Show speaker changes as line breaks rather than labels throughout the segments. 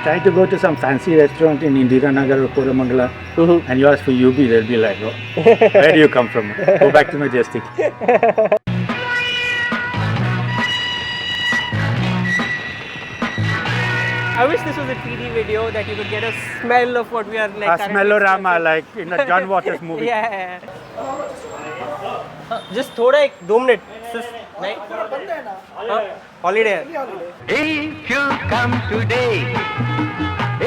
try to go to some fancy restaurant in Indiranagar or Koramangala and you ask for UB, they'll be like, oh, where do you come from? Go back to Majestic.
I wish this was a 3D video that you could get a smell of what we are like.
A smellorama like in a John Waters movie.
Yeah. Just थोड़ा एक 2 minute नहीं holiday है.
If you come today,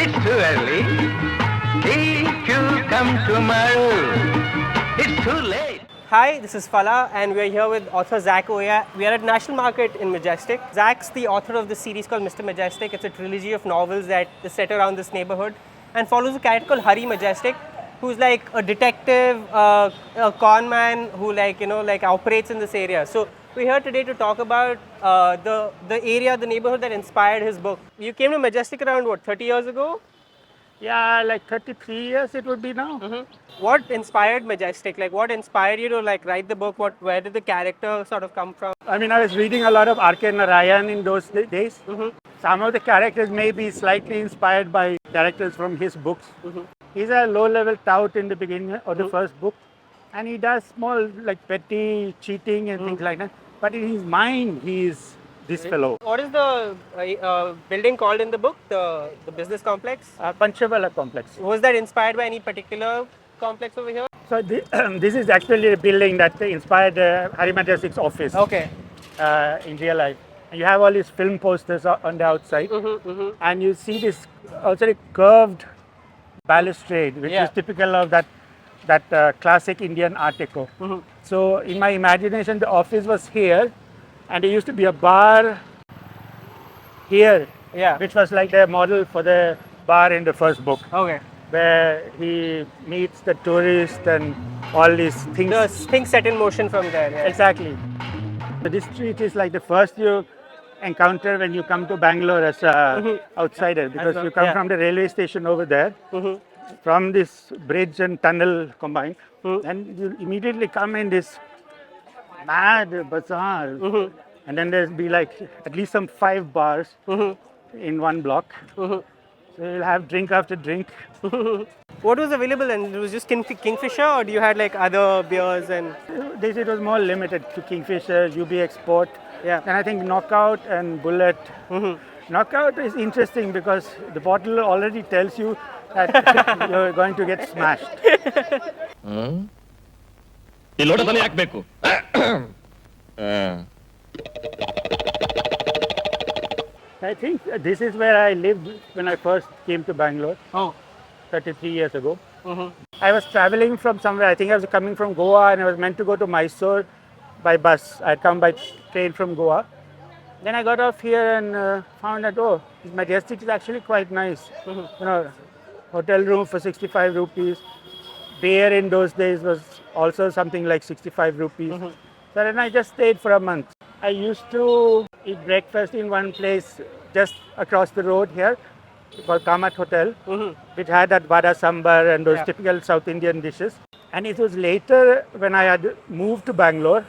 it's too early. If you come tomorrow, it's too late.
Hi, this is Fala and we are here with author Zach Oya. We are at National Market in Majestic. Zach's the author of this series called Mr. Majestic. It's a trilogy of novels that is set around this neighborhood and follows a character called Hari Majestic, who's like a detective, a con man who like operates in this area. So we're here today to talk about the area, the neighborhood that inspired his book. You came to Majestic around what, 30 years ago?
Yeah, like 33 years it would be now.
What inspired Majestic? Like what inspired you to like write the book? Where did the character sort of come from?
I mean, I was reading a lot of R.K. Narayan in those days. Some of the characters may be slightly inspired by characters from his books. He's a low-level tout in the beginning of the first book, and he does small, like petty cheating and things like that. But in his mind, he is this fellow.
What is the building called in the book? The business complex?
Panchavala complex.
Was that inspired by any particular complex over here?
So this is actually a building that inspired Hari Majestic's office.
Okay.
In real life. And you have all these film posters on the outside, and you see this also curved balustrade, which is typical of that classic Indian Art Deco. So in my imagination, the office was here, and there used to be a bar here, which was like the model for the bar in the first book.
Okay.
Where he meets the tourist and all these things.
The things set in motion from there. Yeah.
Exactly. So this street is like the first you encounter when you come to Bangalore as an outsider, because you come from the railway station over there, from this bridge and tunnel combined, and you immediately come in this mad bazaar, and then there'll be like at least some 5 bars in one block. So you'll have drink after drink.
What was available, and it was just Kingfisher, or do you had like other beers and?
It was more limited to Kingfisher, UB Export, and I think Knockout and Bullet. Knockout is interesting because the bottle already tells you that you're going to get smashed. I think this is where I lived when I first came to Bangalore. 33 years ago. I was traveling from somewhere. I think I was coming from Goa, and I was meant to go to Mysore by bus. I'd come by train from Goa. Then I got off here and found that, this Majestic is actually quite nice. You know, hotel room for 65 rupees. Beer in those days was also something like 65 rupees. So then I just stayed for a month. I used to eat breakfast in one place just across the road here, called Kamat Hotel, which had that vada sambar and those typical South Indian dishes. And it was later when I had moved to Bangalore,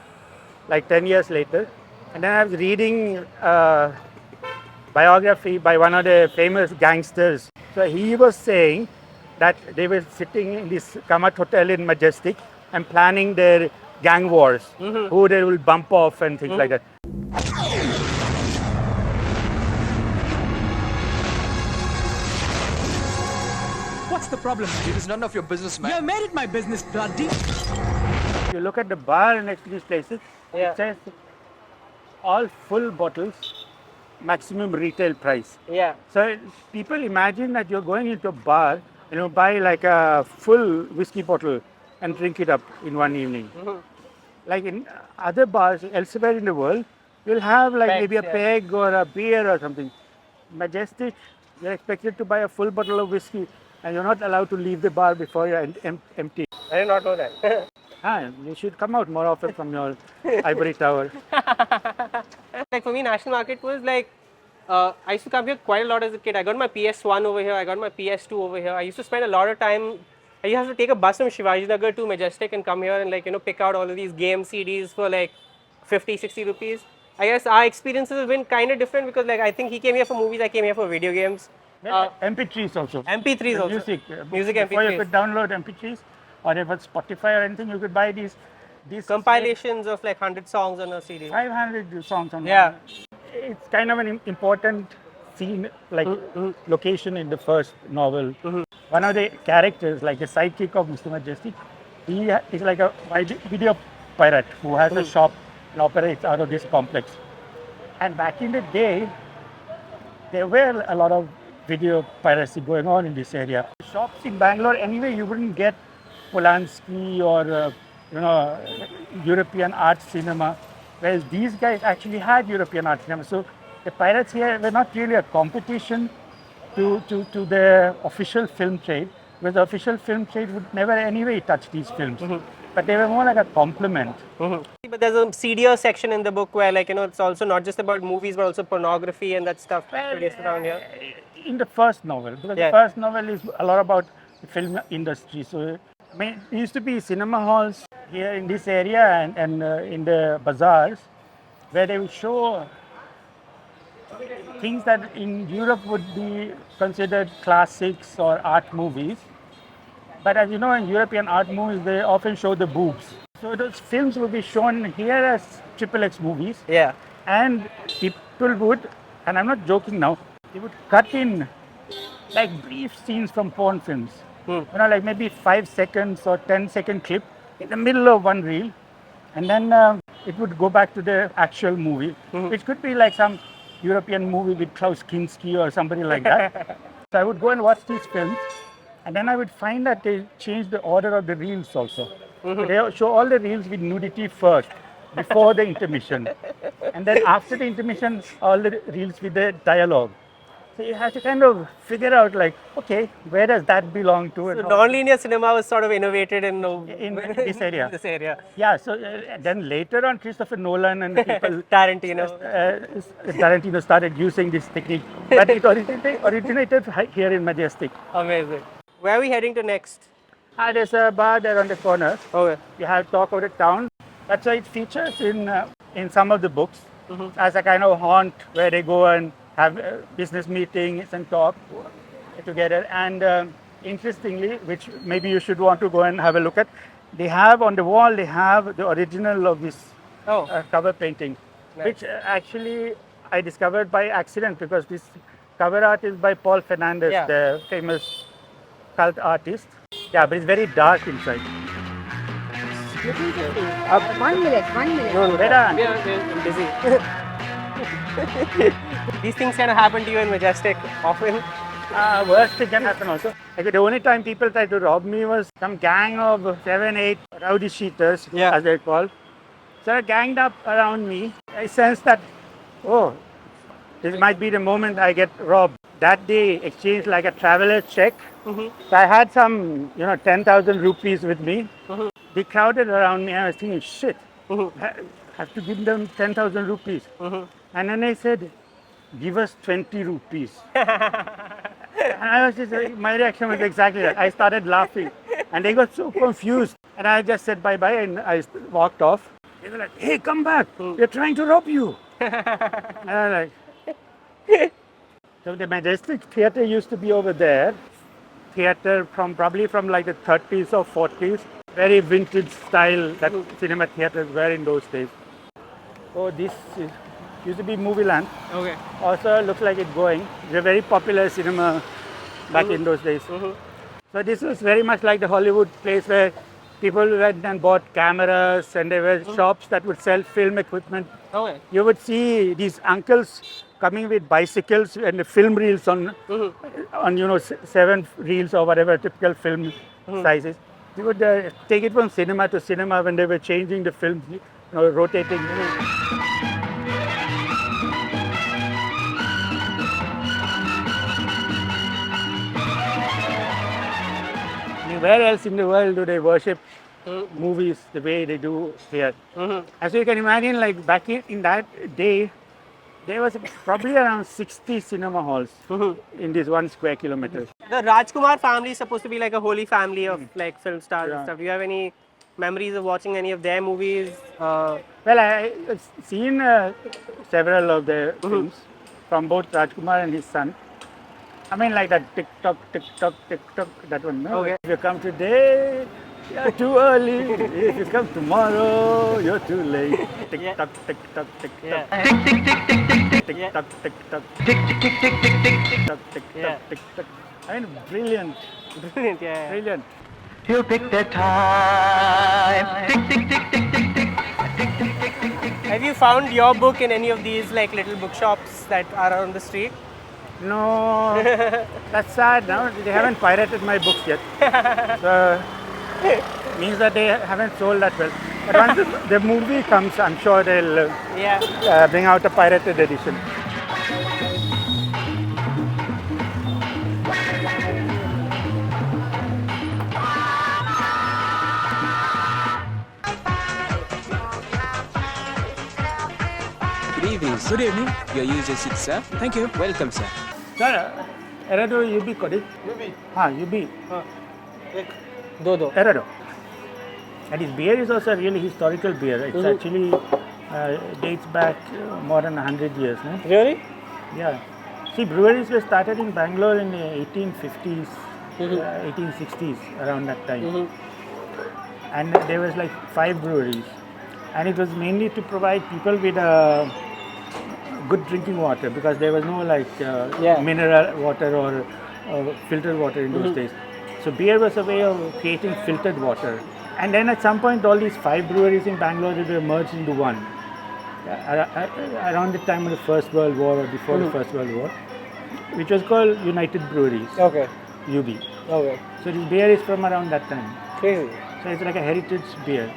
like 10 years later, and then I was reading a biography by one of the famous gangsters. So he was saying that they were sitting in this Kamat Hotel in Majestic and planning their gang wars, who they will bump off and things like that.
What's the problem?
It is none of your business, man.
You have made it my business, bloody.
If you look at the bar next to these places, it says all full bottles, maximum retail price.
Yeah.
So people imagine that you're going into a bar and you buy like a full whiskey bottle and drink it up in one evening. Like in other bars elsewhere in the world, you'll have like maybe a peg or a beer or something. Majestic, you're expected to buy a full bottle of whiskey, and you're not allowed to leave the bar before you're empty.
I did not know that.
You should come out more often from your ivory tower.
Like for me, National Market was like, I used to come here quite a lot as a kid. I got my PS1 over here, I got my PS2 over here. I used to spend a lot of time. I used to take a bus from Shivaji Nagar to Majestic and come here and like, pick out all of these game CDs for like 50, 60 rupees. I guess our experiences have been kind of different because like I think he came here for movies, I came here for video games.
MP3s also.
MP3s
The
also.
Music.
Music
Before you
MP3s.
could download MP3s, or if it's Spotify or anything, you could buy these
Compilations of like 100 songs on a CD.
500 songs on
Yeah.
It's kind of an important scene, like location in the first novel. One of the characters, like the sidekick of Mr. Majestic, he is like a video pirate who has a shop and operates out of this complex. And back in the day, there were a lot of video piracy going on in this area. Shops in Bangalore, anyway, you wouldn't get Polanski or European art cinema, whereas these guys actually had European art cinema. So the pirates here were not really a competition to the official film trade, because the official film trade would never anyway touch these films. But they were more like a complement.
But there's a seedier section in the book where, like, it's also not just about movies, but also pornography and that stuff produced around here.
In the first novel, because
Yeah.
the first novel is a lot about the film industry. So I mean, there used to be cinema halls here in this area and in the bazaars where they would show things that in Europe would be considered classics or art movies. But as you know, in European art movies, they often show the boobs. So those films would be shown here as XXX movies.
Yeah.
And people would, and I'm not joking now, they would cut in like brief scenes from porn films. Like maybe 5 seconds or 10-second clip in the middle of one reel. And then it would go back to the actual movie, which could be like some European movie with Klaus Kinski or somebody like that. So I would go and watch these films, and then I would find that they changed the order of the reels also. So they show all the reels with nudity first, before the intermission. And then after the intermission, all the reels with the dialogue. So you have to kind of figure out, like, okay, where does that belong to?
So non-linear cinema was sort of innovated in
this area.
this area.
Yeah, so then later on, Christopher Nolan and people,
Tarantino.
Tarantino started using this technique. But it originated here in Majestic.
Amazing. Where are we heading to next?
There's a bar there on the corner.
Okay.
You have Talk of the Town. That's why it features in some of the books as a kind of haunt where they go and have business meetings and talk together. And interestingly, which maybe you should want to go and have a look at, they have on the wall, they have the original of this cover painting, which actually I discovered by accident, because this cover art is by Paul Fernandez, the famous cult artist. Yeah, but it's very dark inside.
Looking 50. 1 minute, 1 minute.
Where
I'm busy. These things kind of happen to you in Majestic often.
worst thing can happen also. Like the only time people tried to rob me was some gang of 7, 8 rowdy cheaters, as they're called. So they ganged up around me. I sensed that, oh, this might be the moment I get robbed. That day exchanged like a traveler's check. So I had some, 10,000 rupees with me. They crowded around me and I was thinking, shit, I have to give them 10,000 rupees. And then they said, give us 20 rupees. And I was just, my reaction was exactly that. I started laughing and they got so confused. And I just said bye-bye and I walked off. They were like, hey, come back. We're trying to rob you. And I was like, so the Majestic Theatre used to be over there. Theatre probably from like the 30s or 40s. Very vintage style that cinema theatres were in those days. Oh, this used to be Movie Land.
Okay.
Also looks like it's going. It's a very popular cinema back in those days. So this was very much like the Hollywood place where people went and bought cameras, and there were shops that would sell film equipment.
Okay.
You would see these uncles coming with bicycles and the film reels on 7 reels or whatever typical film sizes. You would take it from cinema to cinema when they were changing the films, rotating. Where else in the world do they worship movies the way they do here? And so you can imagine, like back in that day, there was probably around 60 cinema halls in this 1 square kilometer.
The Rajkumar family is supposed to be like a holy family of like film stars and stuff. Do you have any memories of watching any of their movies?
Well, I've seen several of their films from both Rajkumar and his son. I mean, like that tick tock, that one. No?
Okay.
If you come today, you're too early. If you come tomorrow, you're too late. Tick
Yeah.
tock, tick tock, tick
Yeah.
tock.
Tick, tick, tick, tick, tick, tick.
Tick
Yeah.
tock, tick tock,
Tick, tick, tick, tick, tick, tick.
tick tock, tick
Yeah.
tock, tick tock. I mean, brilliant,
Brilliant, yeah.
brilliant.
You pick the time. Tick, tick, tick, tick, tick, tick. Tick, tick, tick, tick, tick, tick.
Have you found your book in any of these like little bookshops that are on the street?
No, that's sad. No, they haven't pirated my books yet. So means that they haven't sold that well. But once the movie comes, I'm sure they'll
Yeah.
bring out a pirated edition.
Good evening. Good evening. Your user seat, sir. Thank you. Welcome, sir.
Sir, Erado UB Kodi? UB.
Dodo.
Erado. And his beer is also a really historical beer. It's actually dates back more than 100 years. No?
Really?
Yeah. See, breweries were started in Bangalore in the 1850s, 1860s, around that time. And there was like 5 breweries. And it was mainly to provide people with good drinking water because there was no like mineral water or filtered water in those days. So beer was a way of creating filtered water. And then at some point, all these 5 breweries in Bangalore were merged into one. Around the time of the First World War or before the First World War, which was called United Breweries,
Okay.
UB.
Okay.
So this beer is from around that time.
Crazy.
So it's like a heritage beer.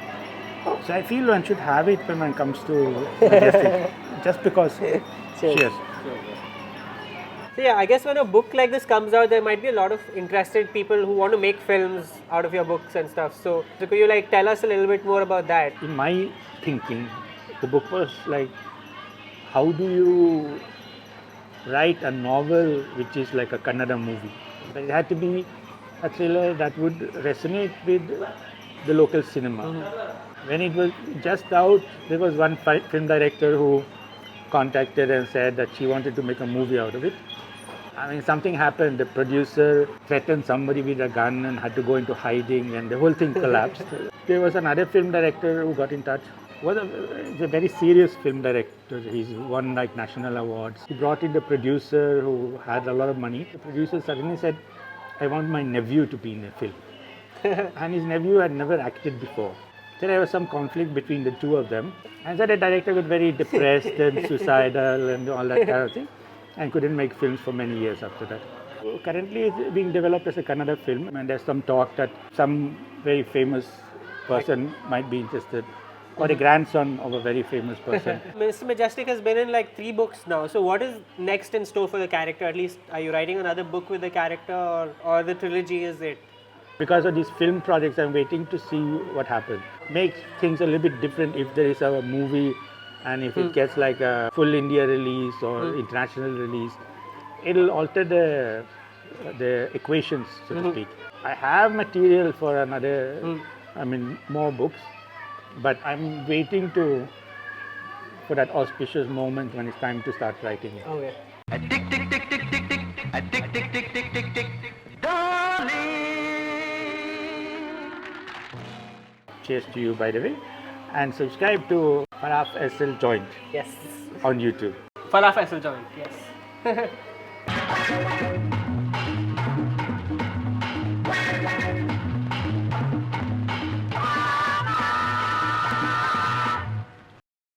So I feel one should have it when one comes to Majestic, just because. Cheers.
So yeah, I guess when a book like this comes out, there might be a lot of interested people who want to make films out of your books and stuff. So could you like tell us a little bit more about that?
In my thinking, the book was like, how do you write a novel which is like a Kannada movie? It had to be a thriller that would resonate with the local cinema. When it was just out, there was one film director who contacted and said that she wanted to make a movie out of it. I mean, something happened. The producer threatened somebody with a gun and had to go into hiding, and the whole thing collapsed. There was another film director who got in touch. He's a very serious film director. He's won like national awards. He brought in the producer who had a lot of money. The producer suddenly said, I want my nephew to be in a film. And his nephew had never acted before. So there was some conflict between the two of them. And so the director got very depressed and suicidal and all that kind of thing, and couldn't make films for many years after that. Currently it's being developed as a Kannada film, and there's some talk that some very famous person might be interested, or the grandson of a very famous person.
Mr. Majestic has been in like 3 books now. So what is next in store for the character? At least are you writing another book with the character, or the trilogy is it?
Because of these film projects, I'm waiting to see what happens. Make things a little bit different if there is a movie and if it gets like a full India release or international release. It'll alter the equations, so to speak. I have material for another, more books, but I'm waiting for that auspicious moment when it's time to start writing it.
Okay.
A tick, tick, tick, tick, tick, tick. A tick, tick, tick, tick, tick, tick. Darling.
Cheers to you, by the way. And subscribe to Faraf SL Joint
Yes.
on YouTube.
Falafel joint. Yes.